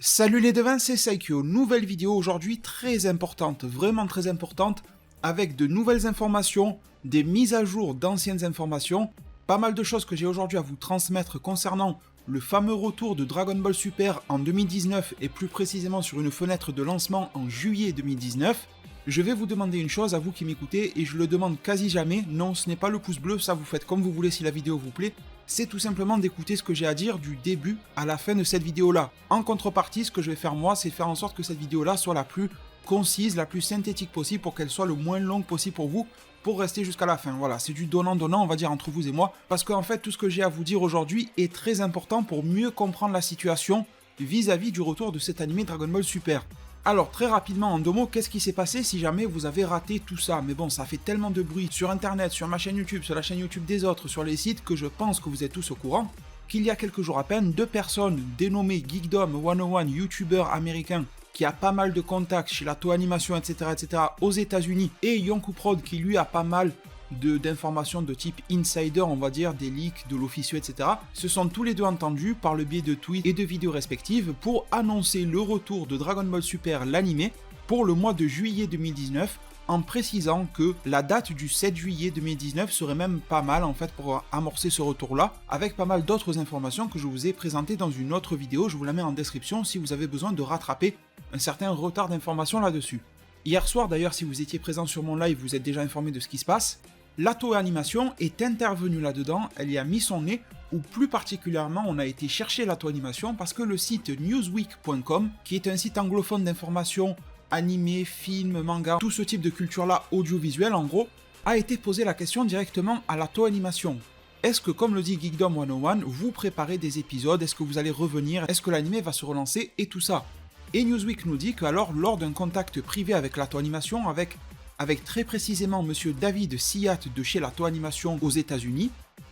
Salut les devins, c'est Saikyo, nouvelle vidéo aujourd'hui très importante, vraiment très importante, avec de nouvelles informations, des mises à jour d'anciennes informations, pas mal de choses que j'ai aujourd'hui à vous transmettre concernant le fameux retour de Dragon Ball Super en 2019 et plus précisément sur une fenêtre de lancement en juillet 2019. Je vais vous demander une chose à vous qui m'écoutez et je le demande quasi jamais, non ce n'est pas le pouce bleu, ça vous faites comme vous voulez si la vidéo vous plaît, c'est tout simplement d'écouter ce que j'ai à dire du début à la fin de cette vidéo-là. En contrepartie, ce que je vais faire moi, c'est faire en sorte que cette vidéo-là soit la plus concise, la plus synthétique possible pour qu'elle soit le moins longue possible pour vous, pour rester jusqu'à la fin. Voilà, c'est du donnant-donnant, on va dire, entre vous et moi, parce qu'en fait, tout ce que j'ai à vous dire aujourd'hui est très important pour mieux comprendre la situation vis-à-vis du retour de cet animé Dragon Ball Super. Alors très rapidement en deux mots, qu'est-ce qui s'est passé si jamais vous avez raté tout ça? Mais bon, ça fait tellement de bruit sur internet, sur ma chaîne YouTube, sur la chaîne YouTube des autres, sur les sites, que je pense que vous êtes tous au courant qu'il y a quelques jours à peine, deux personnes dénommées Geekdom 101, youtubeur américain qui a pas mal de contacts chez la Toei Animation, etc., aux États-Unis, et Yonkou Prod qui lui a pas mal d'informations de type insider, on va dire, des leaks de l'officieux, etc., se sont tous les deux entendus par le biais de tweets et de vidéos respectives pour annoncer le retour de Dragon Ball Super l'animé pour le mois de juillet 2019, en précisant que la date du 7 juillet 2019 serait même pas mal en fait pour amorcer ce retour-là, avec pas mal d'autres informations que je vous ai présentées dans une autre vidéo, je vous la mets en description si vous avez besoin de rattraper un certain retard d'information là-dessus. Hier soir d'ailleurs, si vous étiez présent sur mon live, vous êtes déjà informé de ce qui se passe. La Toei Animation est intervenue là-dedans, elle y a mis son nez, ou plus particulièrement on a été chercher la Toei Animation parce que le site newsweek.com, qui est un site anglophone d'information, animé, film, manga, tout ce type de culture-là audiovisuelle en gros, a été posé la question directement à la Toei Animation. Est-ce que, comme le dit Geekdom 101, vous préparez des épisodes, est-ce que vous allez revenir, est-ce que l'animé va se relancer et tout ça? Et Newsweek nous dit qu'alors, lors d'un contact privé avec la Toei Animation, avec très précisément monsieur David Siat de chez la Toei Animation aux États-Unis,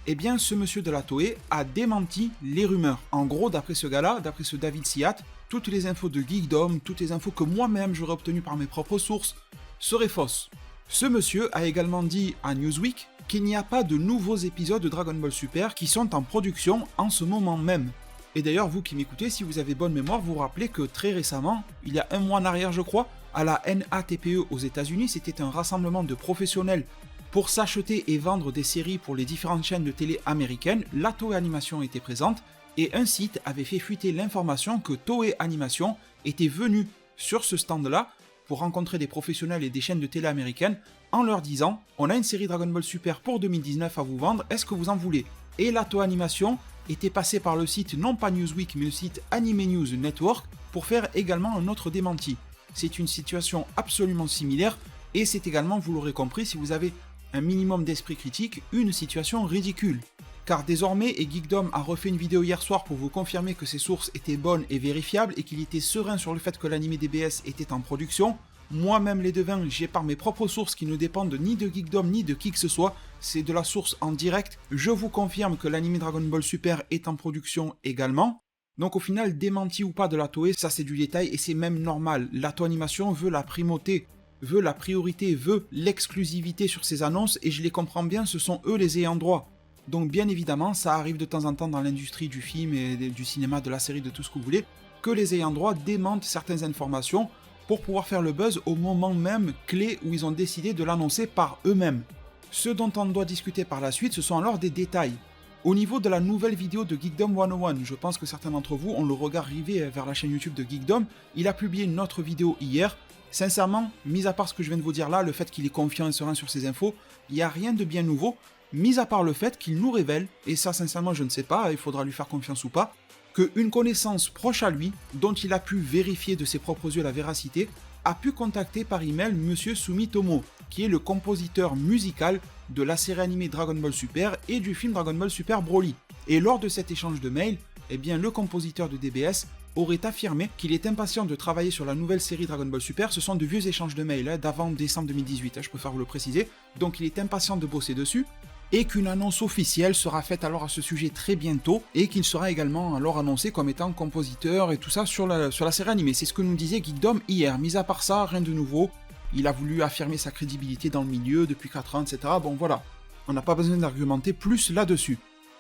eh bien ce monsieur de la Toei a démenti les rumeurs. En gros, d'après ce gars-là, d'après ce David Siat, toutes les infos de Geekdom, toutes les infos que moi-même j'aurais obtenues par mes propres sources, seraient fausses. Ce monsieur a également dit à Newsweek qu'il n'y a pas de nouveaux épisodes de Dragon Ball Super qui sont en production en ce moment même. Et d'ailleurs, vous qui m'écoutez, si vous avez bonne mémoire, vous vous rappelez que très récemment, il y a un mois en arrière je crois, à la NATPE aux États-Unis, c'était un rassemblement de professionnels pour s'acheter et vendre des séries pour les différentes chaînes de télé américaines. La Toei Animation était présente et un site avait fait fuiter l'information que Toei Animation était venu sur ce stand-là pour rencontrer des professionnels et des chaînes de télé américaines en leur disant « On a une série Dragon Ball Super pour 2019 à vous vendre, est-ce que vous en voulez ?» Et la Toei Animation était passée par le site, non pas Newsweek, mais le site Anime News Network pour faire également un autre démenti. C'est une situation absolument similaire et c'est également, vous l'aurez compris, si vous avez un minimum d'esprit critique, une situation ridicule. Car désormais, et Geekdom a refait une vidéo hier soir pour vous confirmer que ses sources étaient bonnes et vérifiables et qu'il était serein sur le fait que l'anime DBS était en production. Moi-même les devins, j'ai par mes propres sources qui ne dépendent ni de Geekdom ni de qui que ce soit, c'est de la source en direct, je vous confirme que l'anime Dragon Ball Super est en production également. Donc au final, démenti ou pas de la Toei, ça c'est du détail et c'est même normal. La Toei Animation veut la primauté, veut la priorité, veut l'exclusivité sur ses annonces et je les comprends bien, ce sont eux les ayants droit. Donc bien évidemment, ça arrive de temps en temps dans l'industrie du film et du cinéma, de la série, de tout ce que vous voulez, que les ayants droit démentent certaines informations pour pouvoir faire le buzz au moment même clé où ils ont décidé de l'annoncer par eux-mêmes. Ce dont on doit discuter par la suite, ce sont alors des détails. Au niveau de la nouvelle vidéo de Geekdom 101, je pense que certains d'entre vous ont le regard rivé vers la chaîne YouTube de Geekdom, il a publié une autre vidéo hier. Sincèrement, mis à part ce que je viens de vous dire là, le fait qu'il est confiant et serein sur ses infos, il n'y a rien de bien nouveau, mis à part le fait qu'il nous révèle, et ça sincèrement je ne sais pas, il faudra lui faire confiance ou pas, qu'une connaissance proche à lui, dont il a pu vérifier de ses propres yeux la véracité, a pu contacter par email Monsieur Sumitomo, qui est le compositeur musical de la série animée Dragon Ball Super et du film Dragon Ball Super Broly. Et lors de cet échange de mails, eh bien le compositeur de DBS aurait affirmé qu'il est impatient de travailler sur la nouvelle série Dragon Ball Super. Ce sont de vieux échanges de mails d'avant décembre 2018, je préfère vous le préciser. Donc il est impatient de bosser dessus et qu'une annonce officielle sera faite alors à ce sujet très bientôt et qu'il sera également alors annoncé comme étant compositeur et tout ça sur la série animée. C'est ce que nous disait Geekdom hier. Mis à part ça, rien de nouveau. Il a voulu affirmer sa crédibilité dans le milieu depuis 4 ans, etc. Bon voilà, on n'a pas besoin d'argumenter plus là-dessus.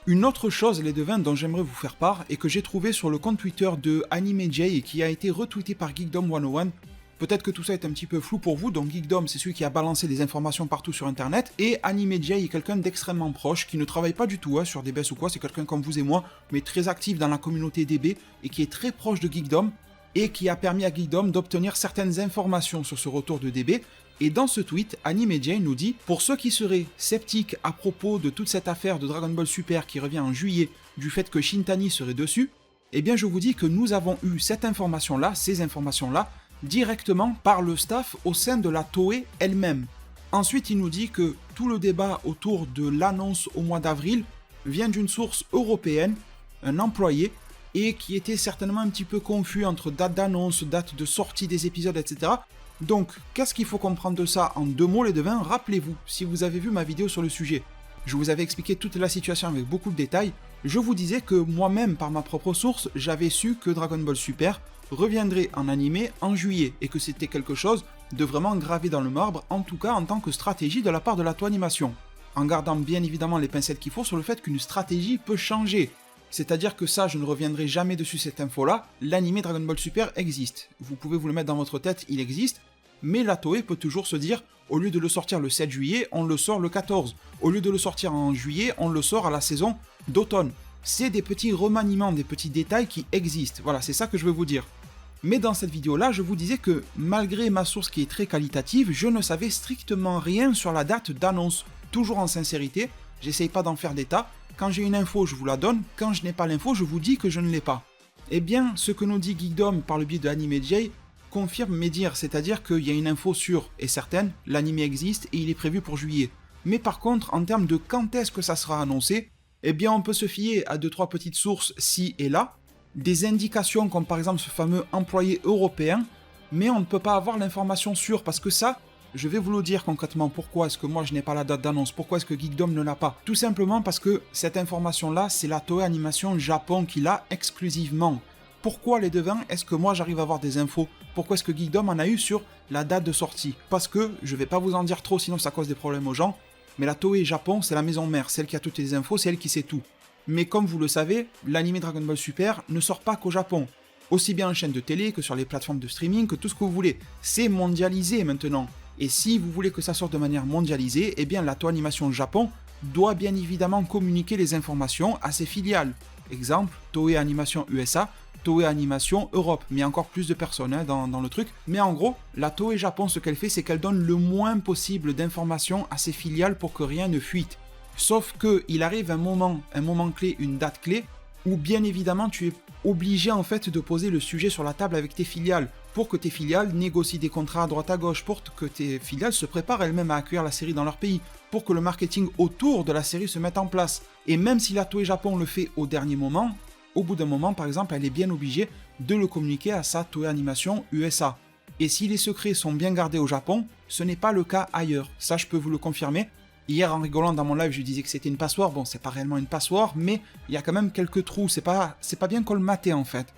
Une autre chose, les devins, dont j'aimerais vous faire part et que j'ai trouvé sur le compte Twitter de AnimeJ et qui a été retweeté par Geekdom101. Peut-être que tout ça est un petit peu flou pour vous, donc Geekdom c'est celui qui a balancé des informations partout sur internet, et AnimeJ est quelqu'un d'extrêmement proche, qui ne travaille pas du tout sur DBS ou quoi, c'est quelqu'un comme vous et moi, mais très actif dans la communauté DB, et qui est très proche de Geekdom, et qui a permis à Geekdom d'obtenir certaines informations sur ce retour de DB. Et dans ce tweet, AnimeJ nous dit « Pour ceux qui seraient sceptiques à propos de toute cette affaire de Dragon Ball Super qui revient en juillet, du fait que Shintani serait dessus, eh bien je vous dis que nous avons eu cette information-là, ces informations-là, directement par le staff au sein de la Toei elle-même. Ensuite, il nous dit que tout le débat autour de l'annonce au mois d'avril vient d'une source européenne, un employé, et qui était certainement un petit peu confus entre date d'annonce, date de sortie des épisodes, etc. Donc, qu'est-ce qu'il faut comprendre de ça en 2 mots, les devins? Rappelez-vous, si vous avez vu ma vidéo sur le sujet, je vous avais expliqué toute la situation avec beaucoup de détails. Je vous disais que moi-même, par ma propre source, j'avais su que Dragon Ball Super reviendrait en animé en juillet, et que c'était quelque chose de vraiment gravé dans le marbre, en tout cas en tant que stratégie de la part de la Toei Animation. En gardant bien évidemment les pincettes qu'il faut sur le fait qu'une stratégie peut changer. C'est-à-dire que ça, je ne reviendrai jamais dessus cette info-là, l'animé Dragon Ball Super existe. Vous pouvez vous le mettre dans votre tête, il existe, mais la Toei peut toujours se dire, au lieu de le sortir le 7 juillet, on le sort le 14. Au lieu de le sortir en juillet, on le sort à la saison d'automne. C'est des petits remaniements, des petits détails qui existent. Voilà, c'est ça que je veux vous dire. Mais dans cette vidéo-là, je vous disais que, malgré ma source qui est très qualitative, je ne savais strictement rien sur la date d'annonce. Toujours en sincérité, j'essaye pas d'en faire d'état. Quand j'ai une info, je vous la donne. Quand je n'ai pas l'info, je vous dis que je ne l'ai pas. Eh bien, ce que nous dit Geekdom par le biais de AnimeJ confirme mes dires, c'est-à-dire qu'il y a une info sûre et certaine, l'anime existe et il est prévu pour juillet. Mais par contre, en termes de quand est-ce que ça sera annoncé, eh bien on peut se fier à 2-3 petites sources ci et là, des indications comme par exemple ce fameux employé européen, mais on ne peut pas avoir l'information sûre parce que ça, je vais vous le dire concrètement pourquoi est-ce que moi je n'ai pas la date d'annonce, pourquoi est-ce que Geekdom ne l'a pas. Tout simplement parce que cette information-là, c'est la Toei Animation Japon qui l'a exclusivement. Pourquoi les devins est-ce que moi j'arrive à avoir des infos? Pourquoi est-ce que Geekdom en a eu sur la date de sortie? Parce que, je vais pas vous en dire trop sinon ça cause des problèmes aux gens, mais la Toei Japon c'est la maison mère, celle qui a toutes les infos, c'est elle qui sait tout. Mais comme vous le savez, l'anime Dragon Ball Super ne sort pas qu'au Japon. Aussi bien en chaîne de télé que sur les plateformes de streaming, que tout ce que vous voulez. C'est mondialisé maintenant. Et si vous voulez que ça sorte de manière mondialisée, eh bien la Toei Animation Japon doit bien évidemment communiquer les informations à ses filiales. Exemple, Toei Animation USA, Toei Animation Europe, mais encore plus de personnes dans le truc. Mais en gros, la Toei Japon, ce qu'elle fait, c'est qu'elle donne le moins possible d'informations à ses filiales pour que rien ne fuite. Sauf qu'il arrive un moment clé, une date clé, où bien évidemment tu es obligé en fait de poser le sujet sur la table avec tes filiales, pour que tes filiales négocient des contrats à droite à gauche, pour que tes filiales se préparent elles-mêmes à accueillir la série dans leur pays, pour que le marketing autour de la série se mette en place. Et même si la Toei Japon le fait au dernier moment, au bout d'un moment par exemple, elle est bien obligée de le communiquer à sa Toei Animation USA. Et si les secrets sont bien gardés au Japon, ce n'est pas le cas ailleurs, ça je peux vous le confirmer. Hier, en rigolant dans mon live, je disais que c'était une passoire. Bon, c'est pas réellement une passoire, mais il y a quand même quelques trous. C'est pas bien colmaté, en fait.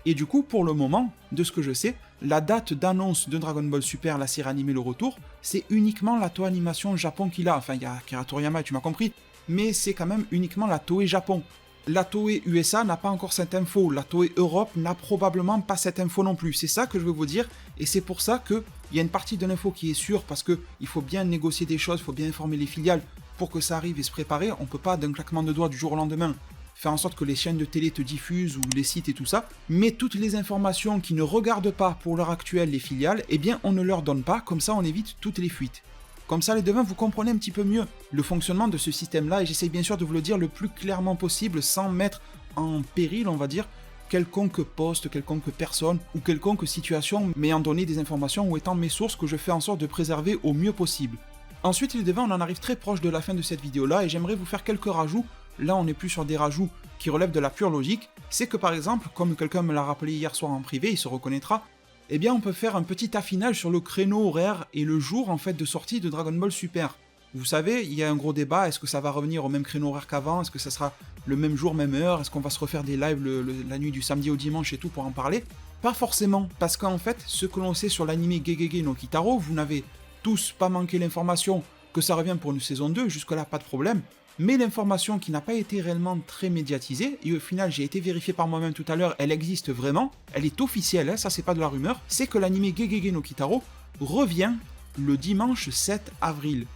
Et du coup, pour le moment, de ce que je sais, la date d'annonce de Dragon Ball Super, la série animée Le Retour, c'est uniquement la Toei Animation Japon qui l'a. Enfin, il y a Akira Toriyama, tu m'as compris. Mais c'est quand même uniquement la Toei Japon. La Toei USA n'a pas encore cette info, la Toei Europe n'a probablement pas cette info non plus, c'est ça que je veux vous dire, et c'est pour ça qu'il y a une partie de l'info qui est sûre, parce qu'il faut bien négocier des choses, il faut bien informer les filiales pour que ça arrive et se préparer, on peut pas d'un claquement de doigts du jour au lendemain faire en sorte que les chaînes de télé te diffusent ou les sites et tout ça, mais toutes les informations qui ne regardent pas pour l'heure actuelle les filiales, eh bien on ne leur donne pas, comme ça on évite toutes les fuites. Comme ça, les devins, vous comprenez un petit peu mieux le fonctionnement de ce système-là, et j'essaye bien sûr de vous le dire le plus clairement possible, sans mettre en péril, on va dire, quelconque poste, quelconque personne, ou quelconque situation m'ayant donné des informations ou étant mes sources que je fais en sorte de préserver au mieux possible. Ensuite, les devins, on en arrive très proche de la fin de cette vidéo-là, et j'aimerais vous faire quelques rajouts. Là, on n'est plus sur des rajouts qui relèvent de la pure logique. C'est que par exemple, comme quelqu'un me l'a rappelé hier soir en privé, il se reconnaîtra, eh bien on peut faire un petit affinage sur le créneau horaire et le jour en fait de sortie de Dragon Ball Super. Vous savez, il y a un gros débat, est-ce que ça va revenir au même créneau horaire qu'avant, est-ce que ça sera le même jour, même heure, est-ce qu'on va se refaire des lives la nuit du samedi au dimanche et tout pour en parler? Pas forcément, parce qu'en fait, ce que l'on sait sur l'anime Gegege no Kitaro, vous n'avez tous pas manqué l'information que ça revient pour une saison 2, jusque là pas de problème. Mais l'information qui n'a pas été réellement très médiatisée, et au final j'ai été vérifié par moi-même tout à l'heure, elle existe vraiment, elle est officielle, hein, ça c'est pas de la rumeur, c'est que l'anime Gegege no Kitaro revient le dimanche 7 avril,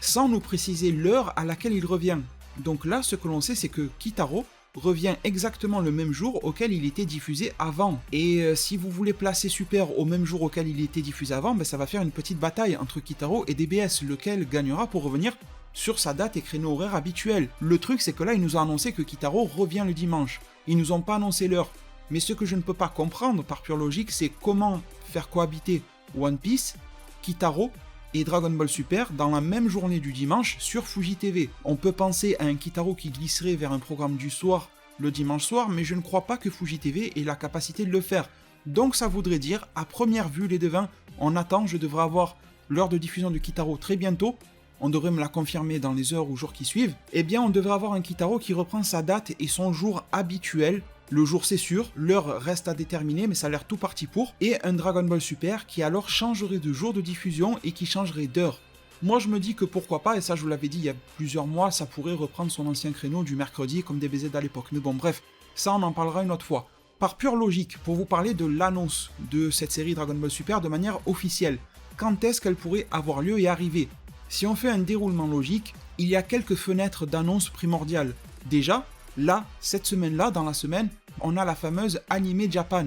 sans nous préciser l'heure à laquelle il revient. Donc là, ce que l'on sait, c'est que Kitaro revient exactement le même jour auquel il était diffusé avant. Et si vous voulez placer Super au même jour auquel il était diffusé avant, ben ça va faire une petite bataille entre Kitaro et DBS, lequel gagnera pour revenir sur sa date et créneau horaire habituel. Le truc, c'est que là, ils nous ont annoncé que Kitaro revient le dimanche. Ils nous ont pas annoncé l'heure. Mais ce que je ne peux pas comprendre, par pure logique, c'est comment faire cohabiter One Piece, Kitaro et Dragon Ball Super dans la même journée du dimanche sur Fuji TV. On peut penser à un Kitaro qui glisserait vers un programme du soir le dimanche soir, mais je ne crois pas que Fuji TV ait la capacité de le faire. Donc ça voudrait dire, à première vue les devins, on attend, je devrais avoir l'heure de diffusion de Kitaro très bientôt, on devrait me la confirmer dans les heures ou jours qui suivent, eh bien on devrait avoir un Kitaro qui reprend sa date et son jour habituel. Le jour c'est sûr, l'heure reste à déterminer mais ça a l'air tout parti pour, et un Dragon Ball Super qui alors changerait de jour de diffusion et qui changerait d'heure. Moi je me dis que pourquoi pas, et ça je vous l'avais dit il y a plusieurs mois, ça pourrait reprendre son ancien créneau du mercredi comme DBZ à l'époque, mais bon bref, ça on en parlera une autre fois. Par pure logique, pour vous parler de l'annonce de cette série Dragon Ball Super de manière officielle, quand est-ce qu'elle pourrait avoir lieu et arriver? Si on fait un déroulement logique, il y a quelques fenêtres d'annonce primordiales. Déjà, là, cette semaine-là, dans la semaine, on a la fameuse Anime Japan,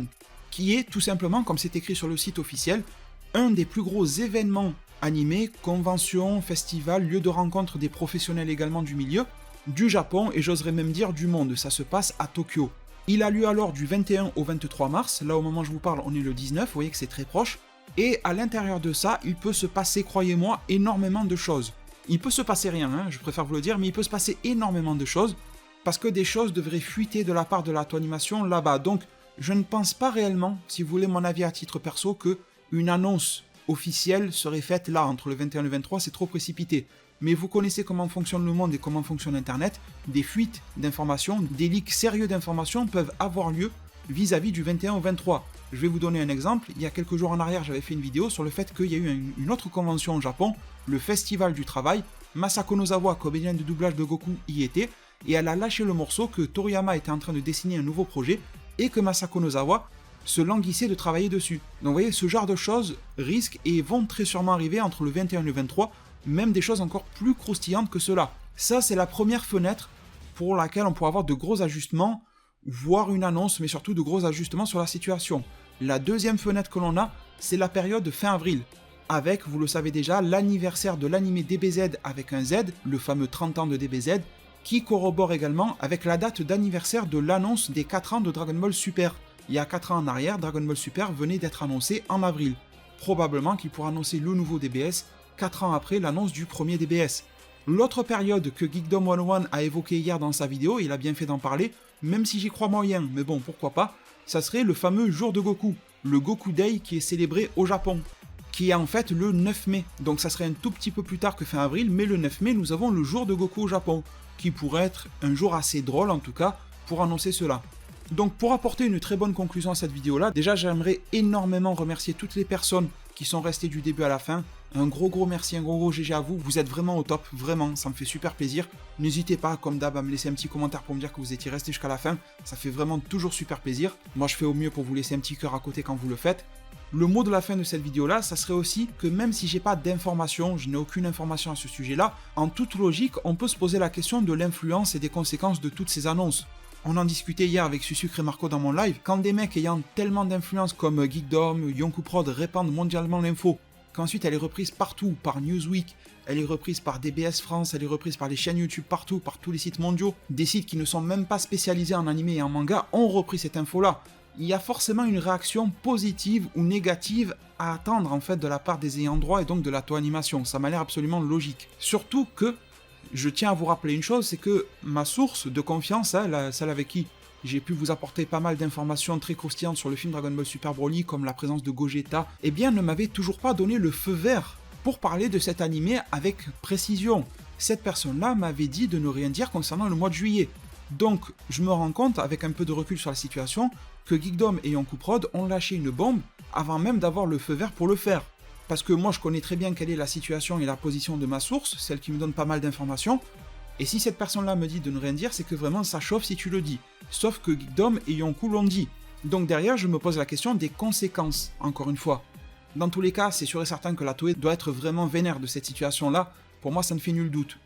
qui est tout simplement, comme c'est écrit sur le site officiel, un des plus gros événements animés, conventions, festivals, lieux de rencontre des professionnels également du milieu, du Japon et j'oserais même dire du monde. Ça se passe à Tokyo. Il a lieu alors du 21 au 23 mars, là au moment où je vous parle on est le 19, vous voyez que c'est très proche, et à l'intérieur de ça, il peut se passer, croyez-moi, énormément de choses. Il peut se passer rien, hein, je préfère vous le dire, mais il peut se passer énormément de choses, parce que des choses devraient fuiter de la part de la Toonimation là-bas. Donc, je ne pense pas réellement, si vous voulez mon avis à titre perso, que une annonce officielle serait faite là, entre le 21 et le 23, c'est trop précipité. Mais vous connaissez comment fonctionne le monde et comment fonctionne Internet, des fuites d'informations, des leaks sérieux d'informations peuvent avoir lieu vis-à-vis du 21 au 23. Je vais vous donner un exemple, il y a quelques jours en arrière j'avais fait une vidéo sur le fait qu'il y a eu une autre convention au Japon, le Festival du Travail, Masako Nozawa, comédienne de doublage de Goku, y était, et elle a lâché le morceau que Toriyama était en train de dessiner un nouveau projet, et que Masako Nozawa se languissait de travailler dessus. Donc vous voyez, ce genre de choses risquent et vont très sûrement arriver entre le 21 et le 23, même des choses encore plus croustillantes que cela. Ça c'est la première fenêtre pour laquelle on pourra avoir de gros ajustements, voire une annonce, mais surtout de gros ajustements sur la situation. La deuxième fenêtre que l'on a, c'est la période fin avril, avec, vous le savez déjà, l'anniversaire de l'anime DBZ avec un Z, le fameux 30 ans de DBZ, qui corrobore également avec la date d'anniversaire de l'annonce des 4 ans de Dragon Ball Super. Il y a 4 ans en arrière, Dragon Ball Super venait d'être annoncé en avril. Probablement qu'il pourra annoncer le nouveau DBS 4 ans après l'annonce du premier DBS. L'autre période que Geekdom 101 a évoqué hier dans sa vidéo, il a bien fait d'en parler, même si j'y crois moyen, mais bon, pourquoi pas, ça serait le fameux jour de Goku, le Goku Day qui est célébré au Japon, qui est en fait le 9 mai. Donc ça serait un tout petit peu plus tard que fin avril, mais le 9 mai, nous avons le jour de Goku au Japon, qui pourrait être un jour assez drôle en tout cas, pour annoncer cela. Donc pour apporter une très bonne conclusion à cette vidéo-là, déjà j'aimerais énormément remercier toutes les personnes qui sont restées du début à la fin. Un gros merci, un gros GG à vous, vous êtes vraiment au top, vraiment, ça me fait super plaisir. N'hésitez pas, comme d'hab, à me laisser un petit commentaire pour me dire que vous étiez resté jusqu'à la fin, ça fait vraiment toujours super plaisir. Moi je fais au mieux pour vous laisser un petit cœur à côté quand vous le faites. Le mot de la fin de cette vidéo-là, ça serait aussi que même si j'ai pas d'informations, je n'ai aucune information à ce sujet-là, en toute logique, on peut se poser la question de l'influence et des conséquences de toutes ces annonces. On en discutait hier avec Susucre et Marco dans mon live, quand des mecs ayant tellement d'influence comme Geekdom, Yonkou Prod répandent mondialement l'info, qu'ensuite elle est reprise partout par Newsweek, elle est reprise par DBS France, elle est reprise par les chaînes YouTube partout, par tous les sites mondiaux, des sites qui ne sont même pas spécialisés en animé et en manga ont repris cette info-là. Il y a forcément une réaction positive ou négative à attendre en fait de la part des ayants droit et donc de la Toonimation, ça m'a l'air absolument logique. Surtout que, je tiens à vous rappeler une chose, c'est que ma source de confiance, celle avec qui j'ai pu vous apporter pas mal d'informations très croustillantes sur le film Dragon Ball Super Broly, comme la présence de Gogeta, eh bien ne m'avait toujours pas donné le feu vert pour parler de cet animé avec précision. Cette personne-là m'avait dit de ne rien dire concernant le mois de juillet. Donc je me rends compte, avec un peu de recul sur la situation, que Geekdom et Yonkou Prod ont lâché une bombe avant même d'avoir le feu vert pour le faire. Parce que moi je connais très bien quelle est la situation et la position de ma source, celle qui me donne pas mal d'informations, Et si cette personne-là me dit de ne rien dire, c'est que vraiment ça chauffe si tu le dis. Sauf que Geekdom et Yonkou l'ont dit. Donc derrière, je me pose la question des conséquences, encore une fois. Dans tous les cas, c'est sûr et certain que la Toei doit être vraiment vénère de cette situation-là. Pour moi, ça ne fait nul doute.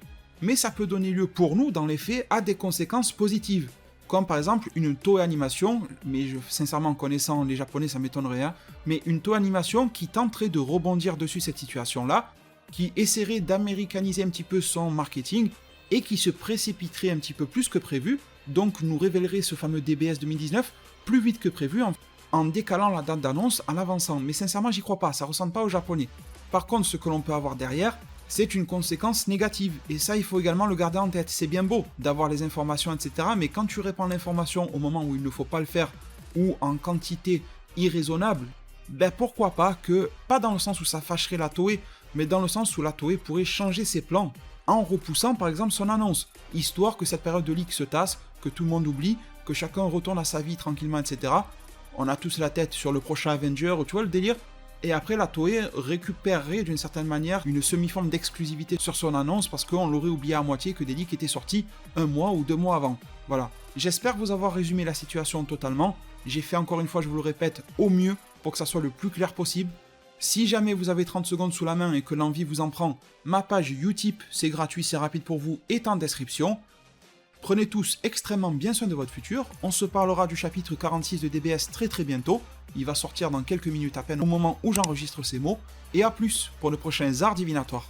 Mais ça peut donner lieu pour nous, dans les faits, à des conséquences positives. Comme par exemple une Toei Animation, mais sincèrement connaissant les Japonais, ça m'étonnerait, hein, mais une Toei Animation qui tenterait de rebondir dessus cette situation-là, qui essaierait d'américaniser un petit peu son marketing, et qui se précipiterait un petit peu plus que prévu, donc nous révélerait ce fameux DBS 2019 plus vite que prévu, en décalant la date d'annonce, en avançant. Mais sincèrement, j'y crois pas, ça ressemble pas aux Japonais. Par contre, ce que l'on peut avoir derrière, c'est une conséquence négative. Et ça, il faut également le garder en tête. C'est bien beau d'avoir les informations, etc. Mais quand tu répands l'information au moment où il ne faut pas le faire, ou en quantité irraisonnable, ben pourquoi pas que, pas dans le sens où ça fâcherait la Toei, mais dans le sens où la Toei pourrait changer ses plans, en repoussant par exemple son annonce, histoire que cette période de leak se tasse, que tout le monde oublie, que chacun retourne à sa vie tranquillement, etc. On a tous la tête sur le prochain Avenger, tu vois le délire. Et après, la Toei récupérerait d'une certaine manière une semi-forme d'exclusivité sur son annonce parce qu'on l'aurait oublié à moitié que des leaks étaient sortis 1 mois ou 2 mois avant. Voilà. J'espère vous avoir résumé la situation totalement. J'ai fait encore une fois, je vous le répète, au mieux pour que ça soit le plus clair possible. Si jamais vous avez 30 secondes sous la main et que l'envie vous en prend, ma page Utip, c'est gratuit, c'est rapide pour vous, est en description. Prenez tous extrêmement bien soin de votre futur. On se parlera du chapitre 46 de DBS très bientôt. Il va sortir dans quelques minutes à peine au moment où j'enregistre ces mots. Et à plus pour de prochains arts divinatoires.